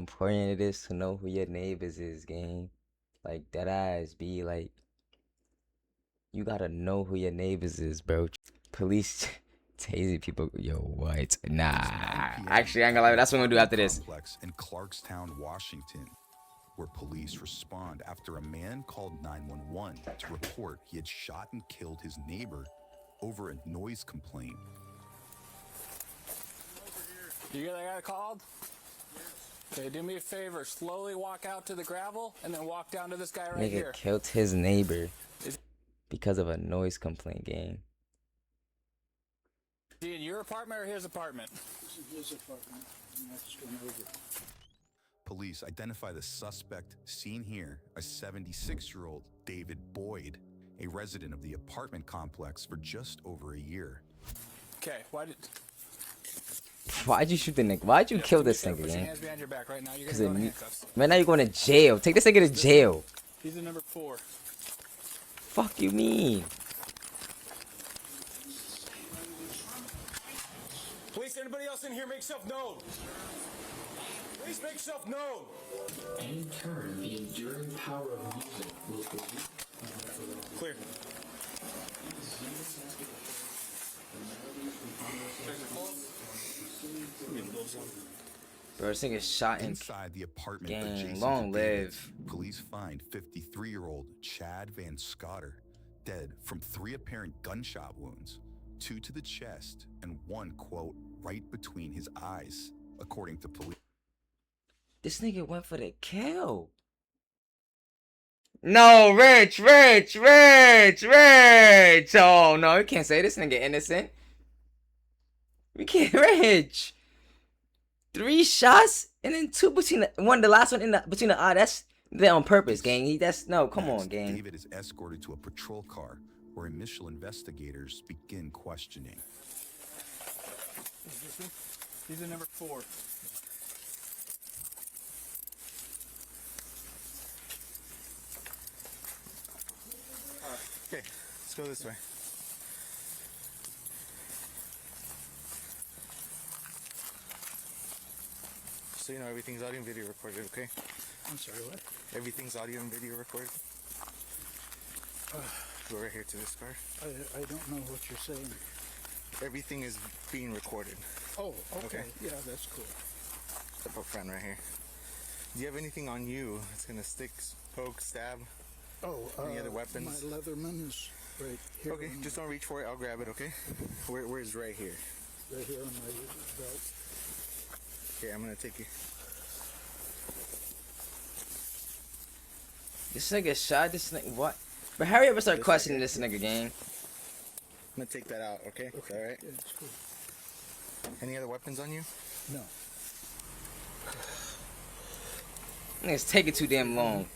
important it is to know who your neighbors is, gang. Like that ass be like, you gotta know who your neighbors is, bro. Police tasing people. Yo, what? Nah. Actually, I ain't gonna lie. That's what I'm gonna do after this. Complex in Clarkstown, Washington, where police respond after a man called 911 to report he had shot and killed his neighbor over a noise complaint. You hear that guy called? Okay, do me a favor. Slowly walk out to the gravel and then walk down to this guy right here. Nigga killed his neighbor because of a noise complaint, gang. Is he in your apartment or his apartment? This is his apartment. And I just went over. Police identify the suspect seen here as 76-year-old David Boyd, a resident of the apartment complex for just over a year. Okay, Why'd you shoot the nigga? Why'd you kill this nigga, Put your gang? hands behind your back right now. You're gonna go to handcuffs. Man, now you're going to jail. Take this nigga to jail. He's in number 4. Fuck you mean? Police, anybody else in here, make yourself known. Please make yourself known. In turn, the enduring power of music will produce. Clear. Bro, this nigga shot in. Inside the apartment Gang, adjacent long to David, live. police find 53-year-old Chad Van Scotter dead from 3 apparent gunshot wounds, 2 to the chest and 1, quote, right between his eyes, according to police. This nigga went for the kill. No, Rich. Oh, no, you can't say this nigga innocent. We can't, Rich. 3 shots and then 2 between the last one between the eye. That's there on purpose, gang. Come on, gang. David is escorted to a patrol car where initial investigators begin questioning. He's in number 4. Okay, let's go this way. So you know everything's audio and video recorded, okay? I'm sorry, what? Everything's audio and video recorded. Go right here to this car. I don't know what you're saying. Everything is being recorded. Oh, okay. Okay. Yeah, that's cool. Step up front right here. Do you have anything on you that's gonna stick, poke, stab? Oh, Any other weapons? My Leatherman is right here. Okay, just don't reach for it. I'll grab it, okay? Where's right here? right here on my belt. Okay, I'm gonna take you. This nigga shot this nigga. What? But hurry up and start questioning this nigga, gang. I'm gonna take that out, okay? Okay. All right. Yeah, it's cool. Any other weapons on you? No. Nigga's taking too damn long.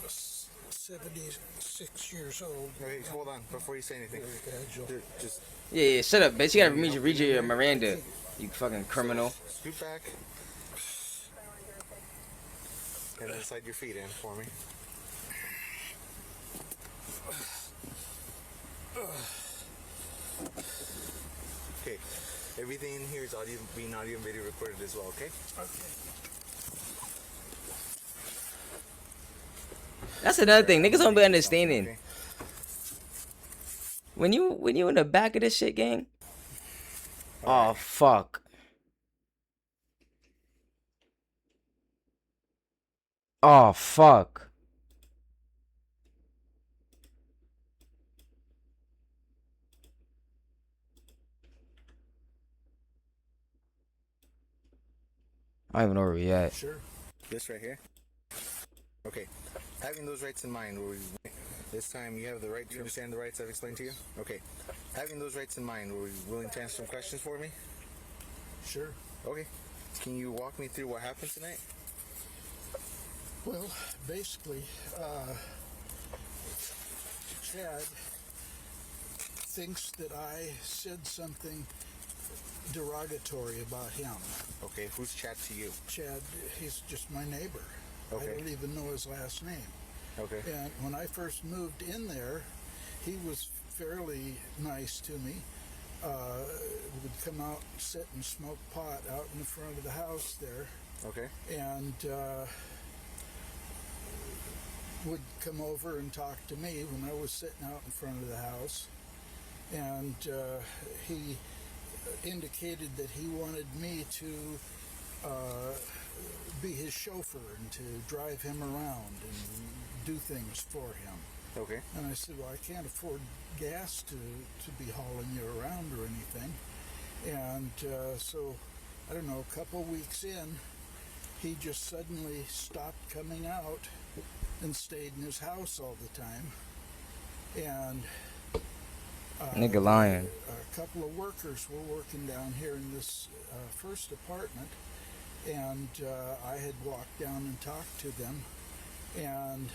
76 years old. Wait, hold on. Before you say anything, Very agile. just Yeah, shut up, bitch. You gotta read your Miranda. You fucking criminal. scoot back and then slide your feet in for me. Okay, everything in here is being audio and video recorded as well, okay? Okay. That's another thing. Niggas don't be understanding. Okay. When you in the back of this shit, gang. Oh fuck. Oh fuck. I don't even know where we at. Sure. This right here? Okay. Having those rights in mind, this time you have the right to understand the rights I've explained to you? Okay. Having those rights in mind, were you willing to answer some questions for me? Sure. Okay. Can you walk me through what happened tonight? Well, basically, Chad thinks that I said something derogatory about him. Okay, who's Chad to you? Chad, he's just my neighbor. Okay. I don't even know his last name. Okay. And when I first moved in there, he was fairly nice to me. Would come out, sit and smoke pot out in the front of the house there. Okay. and would come over and talk to me when I was sitting out in front of the house. And he indicated that he wanted me to be his chauffeur and to drive him around and do things for him. Okay. And I said, well, I can't afford gas to be hauling you around or anything. And so, I don't know, a couple weeks in, he just suddenly stopped coming out and stayed in his house all the time. And Nigga lying. a couple of workers were working down here in this first apartment, and I had walked down and talked to them, and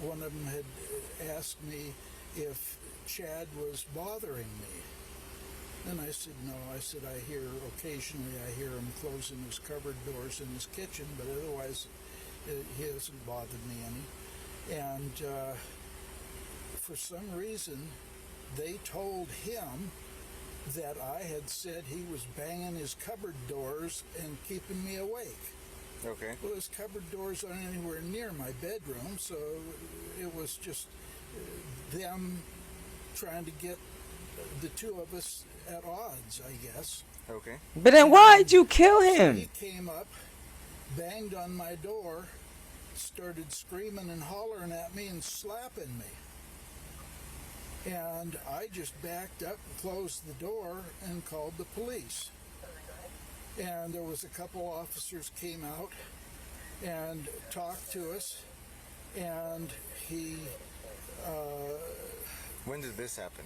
one of them had asked me if Chad was bothering me. And I said, no. I said, occasionally I hear him closing his cupboard doors in his kitchen, but otherwise he hasn't bothered me any. And for some reason, they told him that I had said he was banging his cupboard doors and keeping me awake. Okay. Well, his cupboard doors aren't anywhere near my bedroom, so it was just them trying to get the two of us at odds, I guess. Okay. But then why'd you kill So him? he came up, banged on my door, started screaming and hollering at me and slapping me. And I just backed up and closed the door and called the police. And there was a couple officers came out and talked to us, and he When did this happen?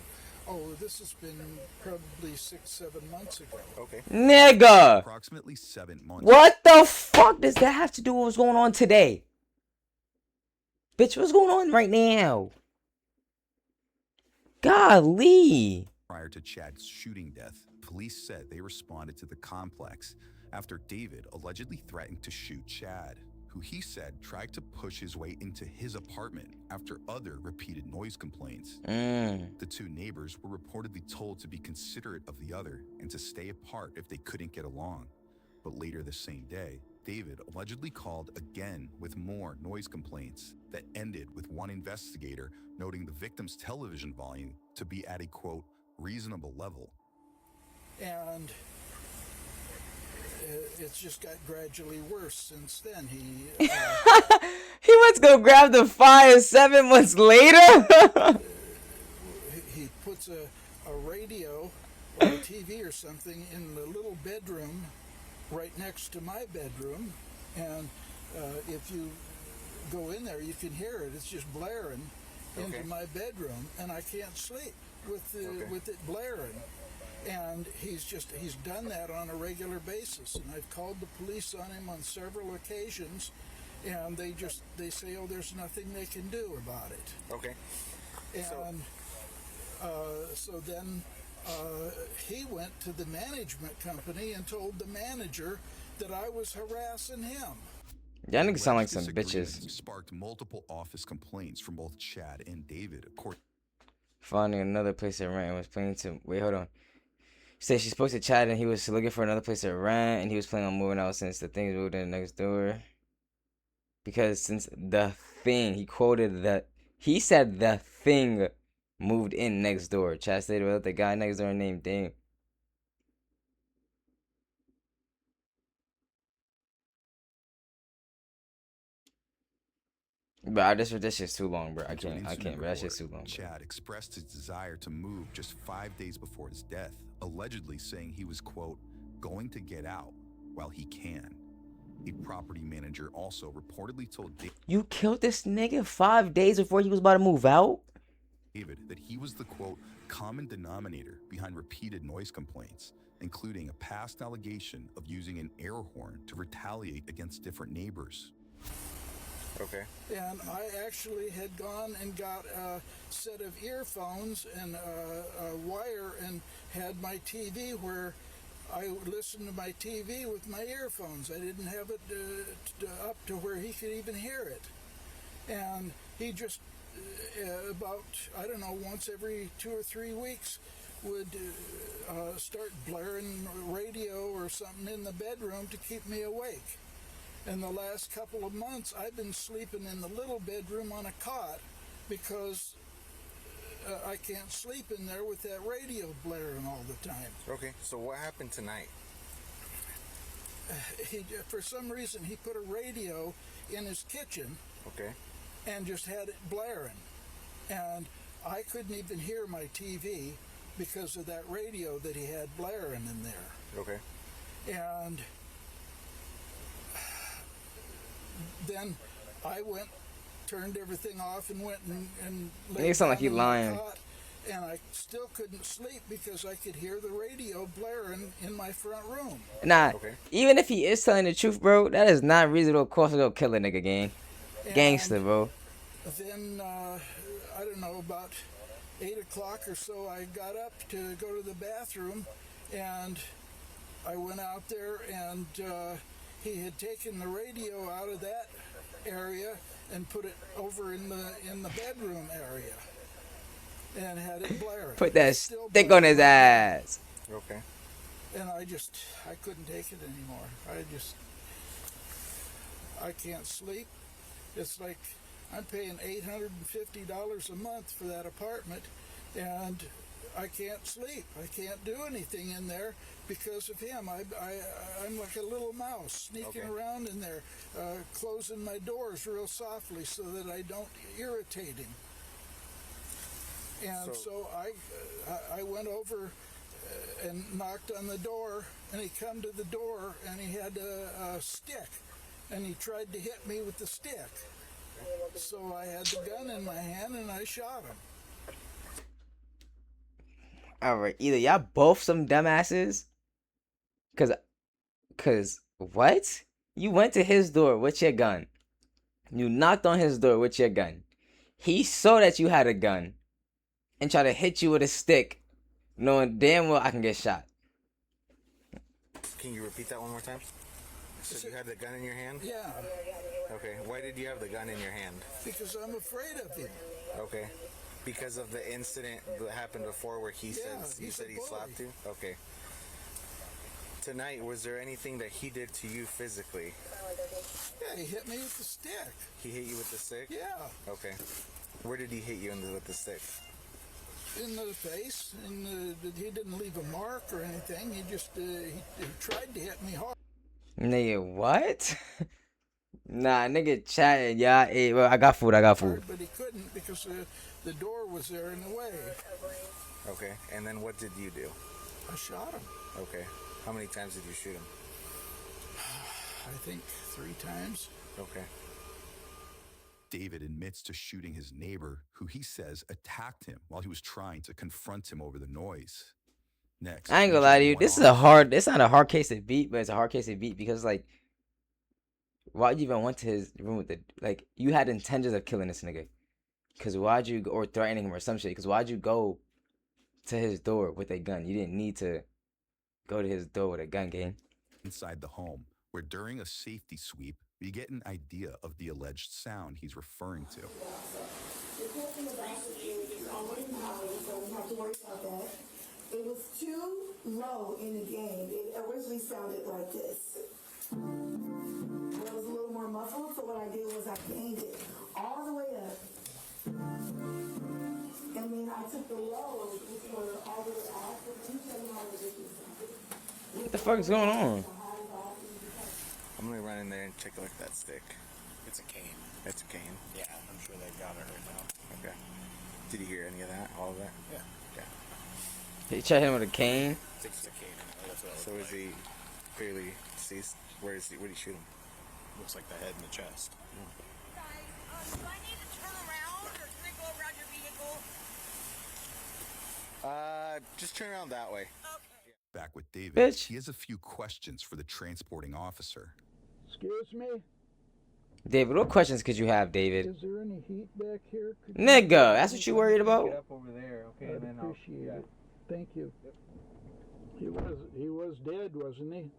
oh, this has been probably 6-7 months ago. Okay. Nigga! Approximately 7 months. What the fuck does that have to do with what's going on today? Bitch, what's going on right now? Golly. Prior to Chad's shooting death, police said they responded to the complex after David allegedly threatened to shoot Chad, who he said tried to push his way into his apartment after other repeated noise complaints. The two neighbors were reportedly told to be considerate of the other and to stay apart if they couldn't get along. But later the same day, David allegedly called again with more noise complaints that ended with one investigator noting the victim's television volume to be at a, quote, reasonable level. And it's just got gradually worse since then. He He went to go grab the fire 7 months later? he puts a radio or a TV or something in the little bedroom right next to my bedroom, and if you go in there, you can hear it. It's just blaring into my bedroom, and I can't sleep with it blaring. And he's done that on a regular basis, and I've called the police on him on several occasions, and they say, oh, there's nothing they can do about it. Okay. And so then he went to the management company and told the manager that I was harassing him. Y'all niggas sound like some Disagreement bitches. sparked multiple office complaints from both Chad and David, according Finding another place to rent and was planning to... Wait, hold on. She said she spoke to Chad and he was looking for another place to rent and he was planning on moving out since the things moved in next door. Because since the thing, he quoted that... He said the thing moved in next door. Chad stayed with the guy next door named Dame. Bro, this shit's too long, bro. I can't, bro. That shit's too long, bro. Chad expressed his desire to move just 5 days before his death, allegedly saying he was, quote, going to get out while he can. A property manager also reportedly told You killed this nigga 5 days before he was about to move out? David that he was the, quote, common denominator behind repeated noise complaints, including a past allegation of using an air horn to retaliate against different neighbors. Okay. And I actually had gone and got a set of earphones and a wire and had my TV where I listened to my TV with my earphones. I didn't have it up to where he could even hear it. And he just, about, I don't know, once every 2 or 3 weeks would start blaring radio or something in the bedroom to keep me awake. And the last couple of months, I've been sleeping in the little bedroom on a cot because I can't sleep in there with that radio blaring all the time. Okay, so what happened tonight? For some reason, he put a radio in his kitchen. Okay. And just had it blaring. And I couldn't even hear my TV because of that radio that he had blaring in there. Okay. And then I turned everything off and went and laid It sound like down he in my lying. cot, and I still couldn't sleep because I could hear the radio blaring in my front room. Nah, Okay. even if he is telling the truth, bro, that is not reasonable cause to go kill a nigga, gang. And Gangster, bro. Then, I don't know, about 8 o'clock or so, I got up to go to the bathroom, and I went out there, and he had taken the radio out of that area and put it over in the bedroom area, and had it blaring. Put that Still stick on his blaring. ass. Okay. And I couldn't take it anymore. I can't sleep. It's like I'm paying $850 a month for that apartment, and I can't sleep. I can't do anything in there because of him. I'm like a little mouse sneaking around in there, closing my doors real softly so that I don't irritate him. And so I went over and knocked on the door, and he come to the door, and he had a stick, and he tried to hit me with the stick. So I had the gun in my hand, and I shot him. Alright, either y'all both some dumbasses, cause what? You went to his door with your gun. You knocked on his door with your gun. He saw that you had a gun and tried to hit you with a stick, knowing damn well I can get shot. Can you repeat that one more time? So you had the gun in your hand? Yeah, Okay. Why did you have the gun in your hand? because I'm afraid of him. Okay. Because of the incident that happened before where he said he's a he bully. slapped you? Okay. Tonight, was there anything that he did to you physically? Yeah, he hit me with the stick. He hit you with the stick? Yeah, Okay. Where did he hit you with the stick? in the face, and he didn't leave a mark or anything. He just he tried to hit me hard. Nigga, what? Nah, nigga chatting, y'all. Hey, well, I got food. But he couldn't because the door was there in the way. Okay. And then what did you do? I shot him. Okay. How many times did you shoot him? I think 3 times. Okay. David admits to shooting his neighbor, who he says attacked him while he was trying to confront him over the noise. Next, I ain't gonna lie to you. This is it's not a hard case to beat, but it's a hard case to beat because, like, why'd you even went to his room with you had intentions of killing this nigga? Because why'd you, or threatening him or some shit? Because why'd you go to his door with a gun? You didn't need to go to his door with a gun, gang. inside the home, where during a safety sweep, we get an idea of the alleged sound he's referring to. The cool thing about it is already powered, so we don't have to worry about that. It was too low in the game. It originally sounded like this. It was a little more muffled, so what I did was I gained it all the way up. And then I took the lows, which were all the way out, but you tell me how ridiculous it is. What the fuck is going on? I'm gonna run in there and take a look at that stick. It's a cane. It's a cane. Yeah, I'm sure they've got it right now. Okay. Did you hear any of that? All of that? Yeah. Okay. He tried him with a cane. It's a cane. That's what it So is he clearly deceased? Where did he shoot him? looks like the head and the chest. Guys, do I need to turn around or can I go around your vehicle? Just turn around that way. Okay. Back with David, Bitch. he has a few questions for the transporting officer. Excuse me? David, what questions could you have, David? Is there any heat back here? Could you- Nigga, that's what you worried about? Get up over there, okay, I'd and then appreciate it. Thank you. He was dead, wasn't he?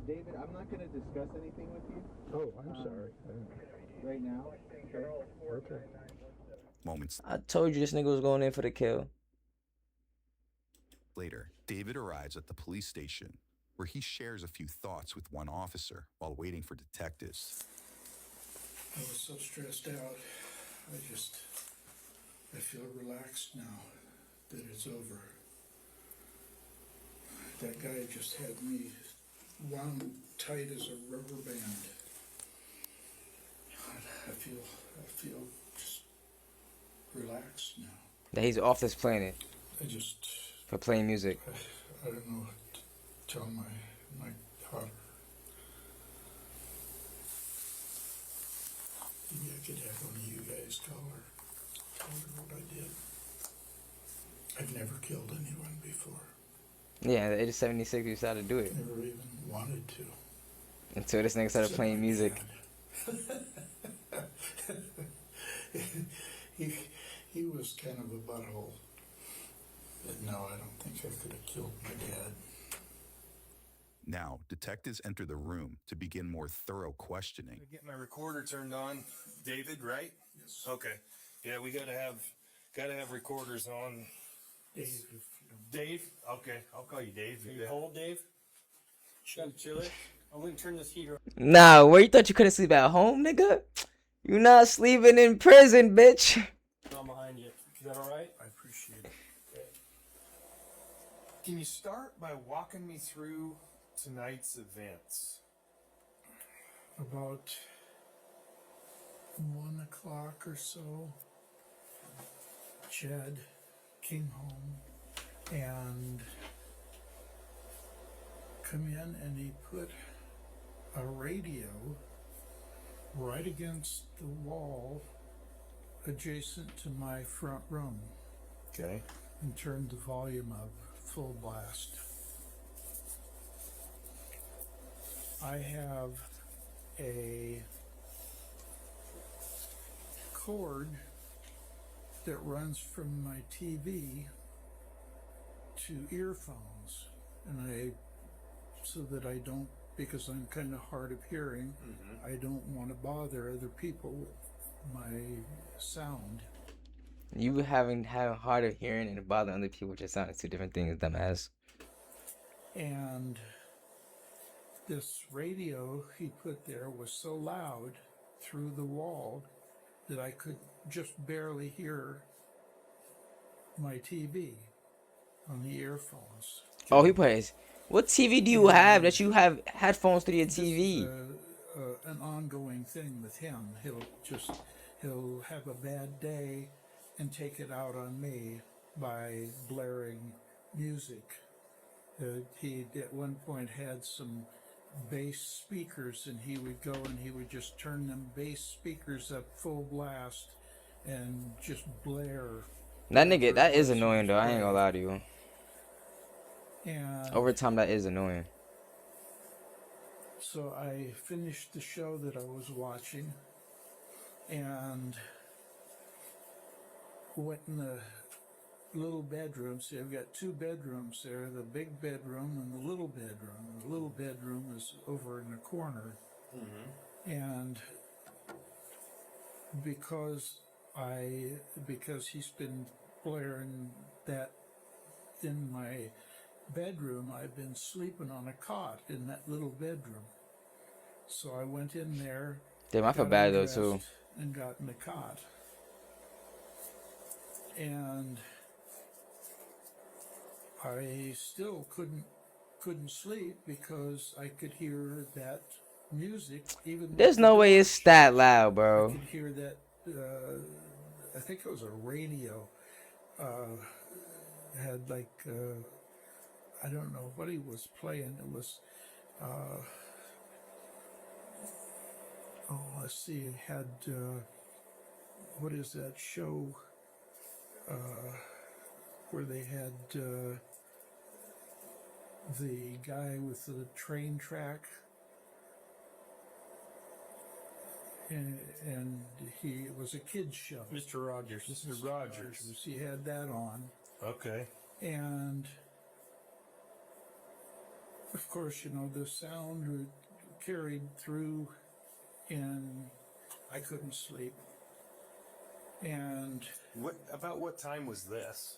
David, I'm not going to discuss anything with you Oh, I'm sorry. right now. Okay? Okay. Moments I told you this nigga was going in for the kill. Later, David arrives at the police station, where he shares a few thoughts with one officer while waiting for detectives. I was so stressed out. I feel relaxed now that it's over. That guy just had me wound tight as a rubber band. I feel just relaxed now. That he's off this planet I just, for playing music. I don't know what to tell my daughter. Maybe I could have one of you guys tell her what I did. I've never killed anyone before. Yeah, at the age of 76, you decided to do it. Never even wanted to. Until this nigga started Except playing my music. dad. he was kind of a butthole. But no, I don't think I could have killed my dad. Now, detectives enter the room to begin more thorough questioning. Get my recorder turned on, David, right? Yes. Okay. Yeah, we gotta have recorders on. Dave, if you don't. Dave? Okay, I'll call you Dave. Are you cold, Dave? Should chilly? I'm gonna turn this heater on. Nah, where you thought you couldn't sleep at home, nigga? You not sleeping in prison, bitch. I'm behind you. Is that alright? I appreciate it. Can you start by walking me through tonight's events? About 1 o'clock or so, Chad came home and come in and he put a radio right against the wall adjacent to my front room. Okay. And turned the volume up full blast. I have a cord that runs from my TV to earphones, and so that I don't, because I'm kind of hard of hearing, I don't want to bother other people with my sound. You having hard of hearing and bothering other people just sounding two different things, dumbass. And this radio he put there was so loud through the wall that I could just barely hear my TV on the earphones. Oh, he plays. What TV do you have that you have headphones through your TV? This is an ongoing thing with him. He'll have a bad day and take it out on me by blaring music. He at one point had some bass speakers, and he would go and he would just turn them bass speakers up full blast and just blare. That nigga, that is annoying though. I ain't gonna lie to you. And Over time, that is annoying. so I finished the show that I was watching and went in the little bedrooms. See, I've got two bedrooms there, the big bedroom and the little bedroom. The little bedroom is over in the corner. And because he's been blaring that in my bedroom, I've been sleeping on a cot in that little bedroom. So I went in there. Damn, I feel got bad though undressed too. And got in the cot. And I still couldn't sleep because I could hear that music. Even There's no way it's that loud, I bro. could hear that. I think it was a radio. Had like I don't know what he was playing. It was let's see. It had what is that show where they had the guy with the train track, and it was a kid's show. Mr. Rogers. Mr. Rogers. He had that on, Okay. and of course, the sound carried through, and I couldn't sleep. And About what time was this?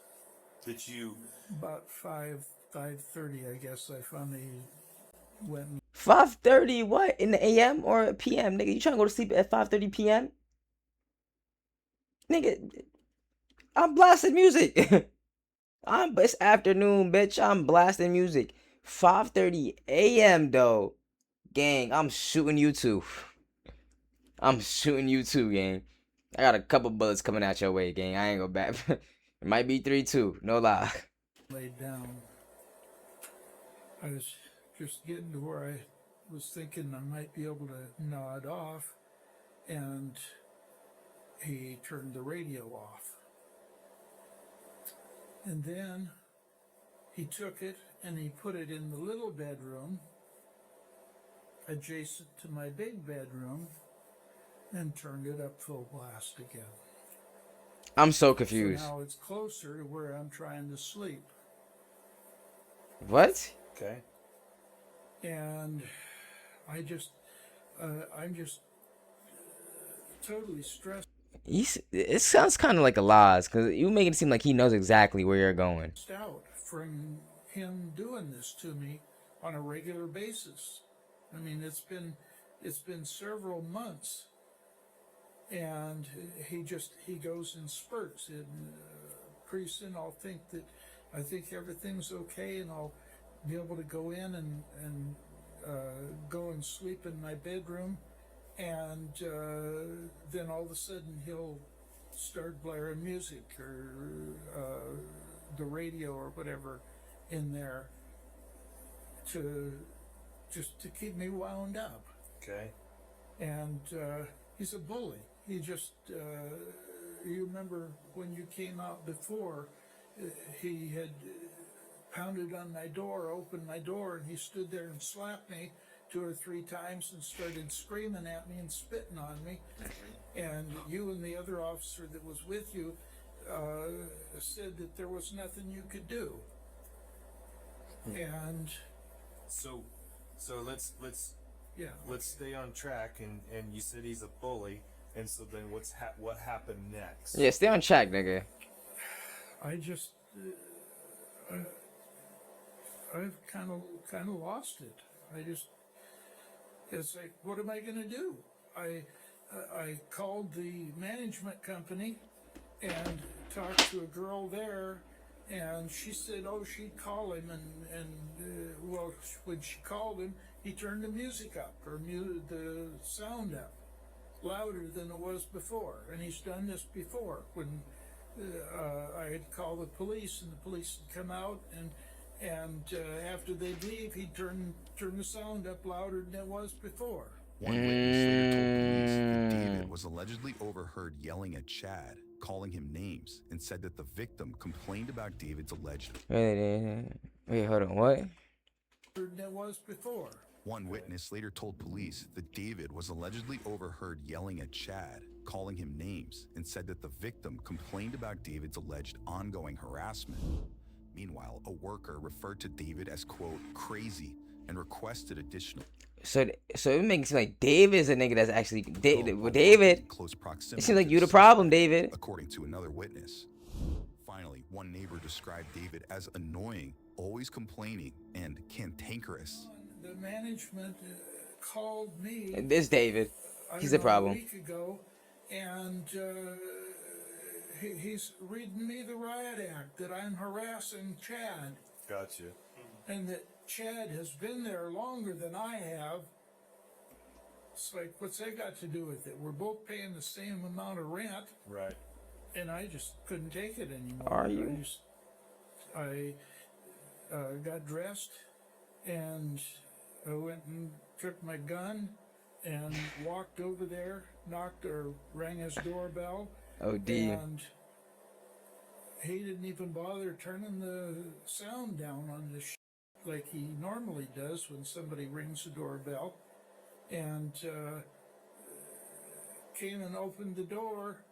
that you... About 5:30, I guess, I finally went and 5:30 what? In the AM or PM, nigga? You trying to go to sleep at 5:30 PM? Nigga, I'm blasting music. It's afternoon, bitch. I'm blasting music. 5:30 AM though. Gang, I'm shooting you too. I'm shooting you too, gang. I got a couple bullets coming out your way, gang. I ain't gonna back. It might be 3-2. No lie. laid down. I was just getting to where I was thinking I might be able to nod off, and he turned the radio off. And then he took it and he put it in the little bedroom adjacent to my big bedroom and turned it up full blast again. I'm so So confused. now it's closer to where I'm trying to sleep. What? Okay. And I'm just totally stressed It sounds kind of like a lies, because you make it seem like he knows exactly where you're going. out from him doing this to me on a regular basis. I mean, it's been several months, and he goes in spurts. And pretty soon I think everything's okay, and I'll be able to go in and go and sleep in my bedroom, and then all of a sudden he'll start blaring music or the radio or whatever in there to keep me wound up. Okay. And he's a bully. He just you remember when you came out before, he had pounded on my door, opened my door, and he stood there and slapped me 2 or 3 times and started screaming at me and spitting on me. And you and the other officer that was with you said that there was nothing you could do. And So let's yeah, let's stay on track. And you said he's a bully. And so then what happened next? Yeah, stay on track, nigga. I just I've kind of lost it. It's like, what am I going to do? I called the management company and talked to a girl there, and she said, oh, she'd call him, and well, when she called him, he turned the music up, or the sound up, louder than it was before. And he's done this before, when I had called the police, and the police had come out, and after they'd leave, he'd turn the sound up louder than it was before. One witness later told police that David was allegedly overheard yelling at Chad, calling him names, and said that the victim complained about David's alleged... Wait, hold on, what? Than it was before. One witness later told police that David was allegedly overheard yelling at Chad, calling him names, and said that the victim complained about David's alleged ongoing harassment. Meanwhile, a worker referred to David as, quote, crazy, and requested additional... So it makes it like David is a nigga that's actually Well, David. close proximity It seems like to you the suspect, problem, David. according to another witness. Finally, one neighbor described David as annoying, always complaining, and cantankerous. The management called me. This David. He's the problem. A week ago, and he's reading me the riot act that I'm harassing Chad, Gotcha. and that Chad has been there longer than I have. It's like, what's that got to do with it? We're both paying the same amount of rent. Right. And I just couldn't take it anymore. Are you? I got dressed, and I went and took my gun and walked over there, rang his doorbell. Oh, dear. And he didn't even bother turning the sound down on the like he normally does when somebody rings the doorbell. And came and opened the door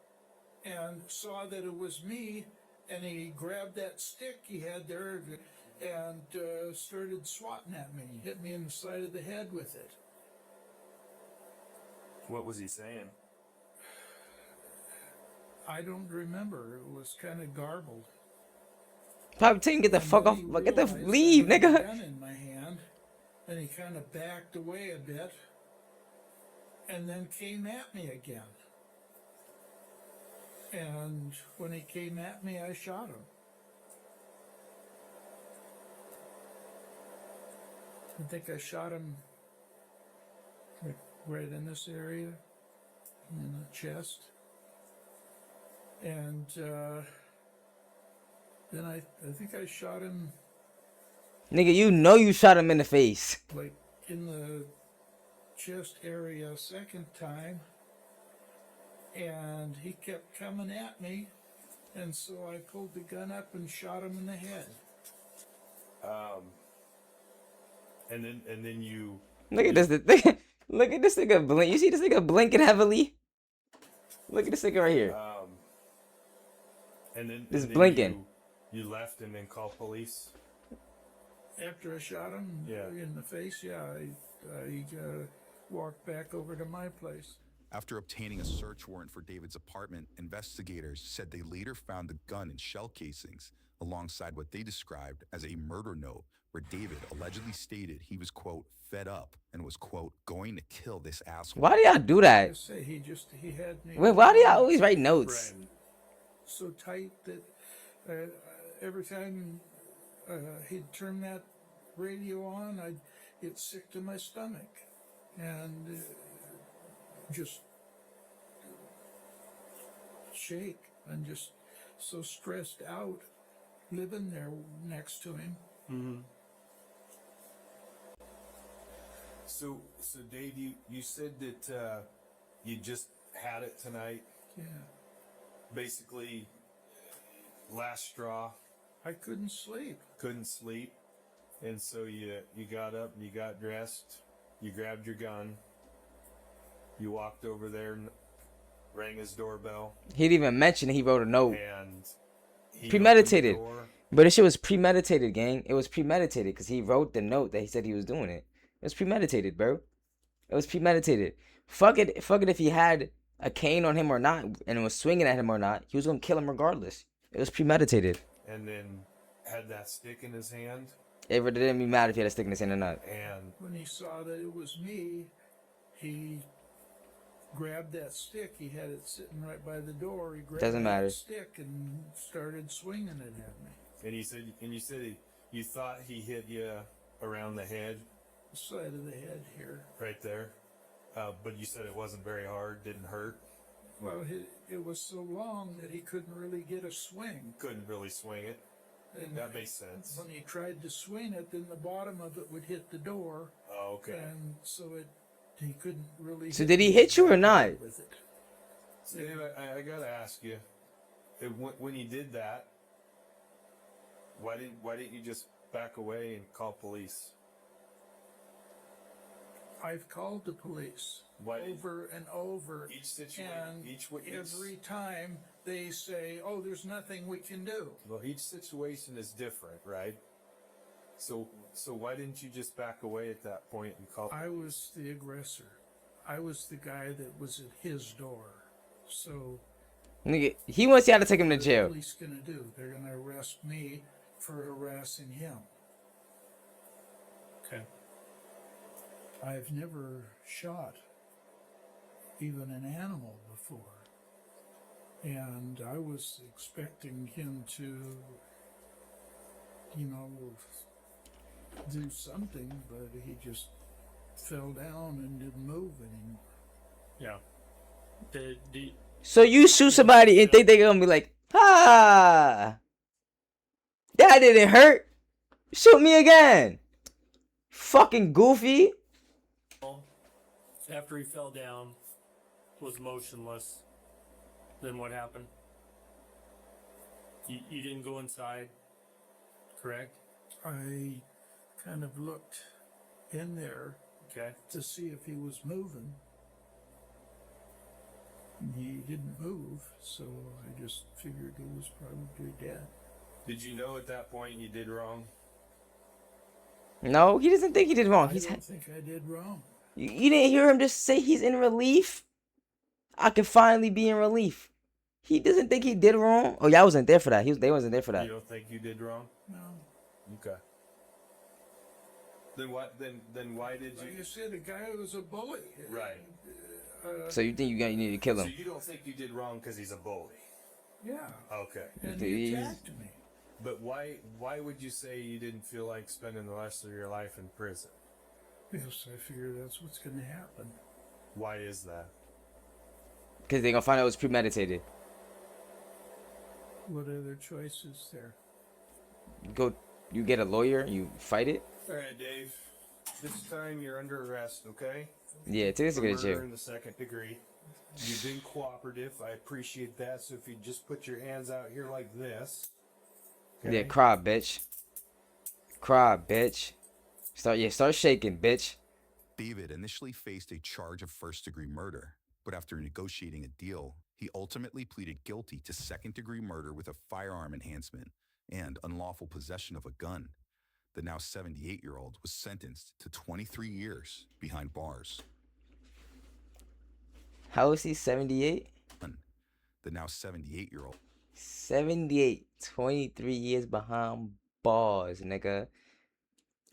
and saw that it was me, and he grabbed that stick he had there and started swatting at me, hit me in the side of the head with it. What was he saying? I don't remember. It was kind of garbled. Probably tell him get the And fuck then off. he Like, get the realized I leave, had a nigga. gun in my hand, and he kind of backed away a bit, and then came at me again. And when he came at me, I shot him. I think I shot him like right in this area, in the chest. And then I think I shot him Nigga, you know you shot him in the face. like in the chest area a second time. And he kept coming at me. And so I pulled the gun up and shot him in the head. And then you. Look at this. Look at this nigga blink. You see this nigga blinking heavily? Look at this nigga right here. And then This and then blinking. You left and then called police. After I shot him in the face, I walked back over to my place. After obtaining a search warrant for David's apartment, investigators said they later found the gun and shell casings alongside what they described as a murder note where David allegedly stated he was, quote, fed up and was, quote, going to kill this asshole. Why do y'all do that? I say he had me. Wait, why do y'all always write notes? So tight that every time he'd turn that radio on, I'd get sick to my stomach and just shake and just so stressed out living there next to him. Mm-hmm. So Dave, you said that you just had it tonight. Yeah. Basically, last straw. I couldn't sleep. Couldn't sleep, and so you got up, you got dressed, you grabbed your gun, you walked over there, and rang his doorbell. He didn't even mention he wrote a note. And he Premeditated. opened the door. But this shit was premeditated, gang. It was premeditated because he wrote the note that he said he was doing it. It was premeditated, bro. It was premeditated. Fuck it if he had a cane on him or not and was swinging at him or not. He was gonna kill him regardless. It was premeditated. And then had that stick in his hand. It didn't even matter if he had a stick in his hand or not. And when he saw that it was me, he grabbed that stick. He had it sitting right by the door. He grabbed Doesn't matter. that stick and started swinging it at me. And you said you thought he hit you around the head. The side of the head here. Right there. But you said it wasn't very hard, didn't hurt. Well, it was so long that he couldn't really get a swing. Couldn't really swing it. And that makes sense. When he tried to swing it, then the bottom of it would hit the door. Oh, okay. And so he couldn't really. So did he hit you or not? With it. So anyway, I gotta ask you, when he did that, why didn't you just back away and call police? I've called the police over and over, each situation, and each witness, every time they say, "Oh, there's nothing we can do." Well, each situation is different, right? So why didn't you just back away at that point and call? I was the aggressor. I was the guy that was at his door. So Nigga, he wants y'all to take him to jail. what are the police gonna do? They're gonna arrest me for harassing him. Okay. I've never shot even an animal before. And I was expecting him to, do something, but he just fell down and didn't move anymore. Yeah. So you shoot somebody and think they're gonna be like, that didn't hurt. Shoot me again. Fucking goofy. After he fell down, was motionless, then what happened? You didn't go inside, correct? I kind of looked in there to see if he was moving. And he didn't move, so I just figured he was probably dead. Did you know at that point you did wrong? No, he doesn't think he did wrong. I don't think I did wrong. You didn't hear him just say he's in relief? I can finally be in relief. He doesn't think he did wrong. Oh, y'all wasn't there for that. They wasn't there for that. You don't think you did wrong? No. Okay. Then what? Then why did you? Like you said, the guy was a bully. Right. So you think you need to kill So him? you don't think you did wrong because he's a bully? Yeah. Okay. And he attacked me. But why would you say you didn't feel like spending the rest of your life in prison? Because I figure that's what's going to happen. Why is that? Because they're gonna find out it was premeditated. What other choices there? You get a lawyer, you fight it. All right, Dave. This time you're under arrest, okay? Yeah, take this to go to Murder jail. in the second degree. You've been cooperative. I appreciate that. So if you just put your hands out here like this. Okay? Yeah, cry, bitch. Cry, bitch. Start shaking, bitch. David initially faced a charge of first-degree murder, but after negotiating a deal, he ultimately pleaded guilty to second-degree murder with a firearm enhancement and unlawful possession of a gun. The now 78-year-old was sentenced to 23 years behind bars. How is he? 78? The now 78-year-old. 78. 23 years behind bars, nigga.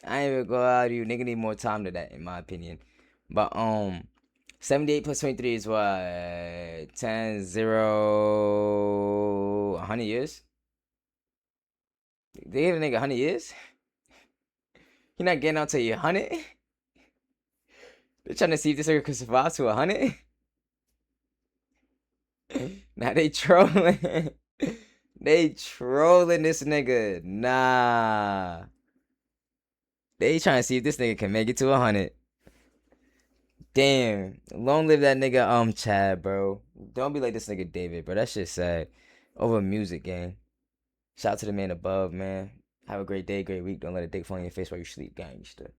I ain't even gonna lie to you. Nigga need more time to that, in my opinion. But, 78 plus 23 is what? 10, 0, 100 years? They gave a nigga 100 years? He not getting out till you 100? They trying to see if this nigga could survive to 100? Now they trolling. They trolling this nigga. Nah. They trying to see if this nigga can make it to 100. Damn. Long live that nigga, Chad, bro. Don't be like this nigga David, bro. That shit sad. Over music, gang. Shout out to the man above, man. Have a great day, great week. Don't let a dick fall in your face while you sleep, gangster.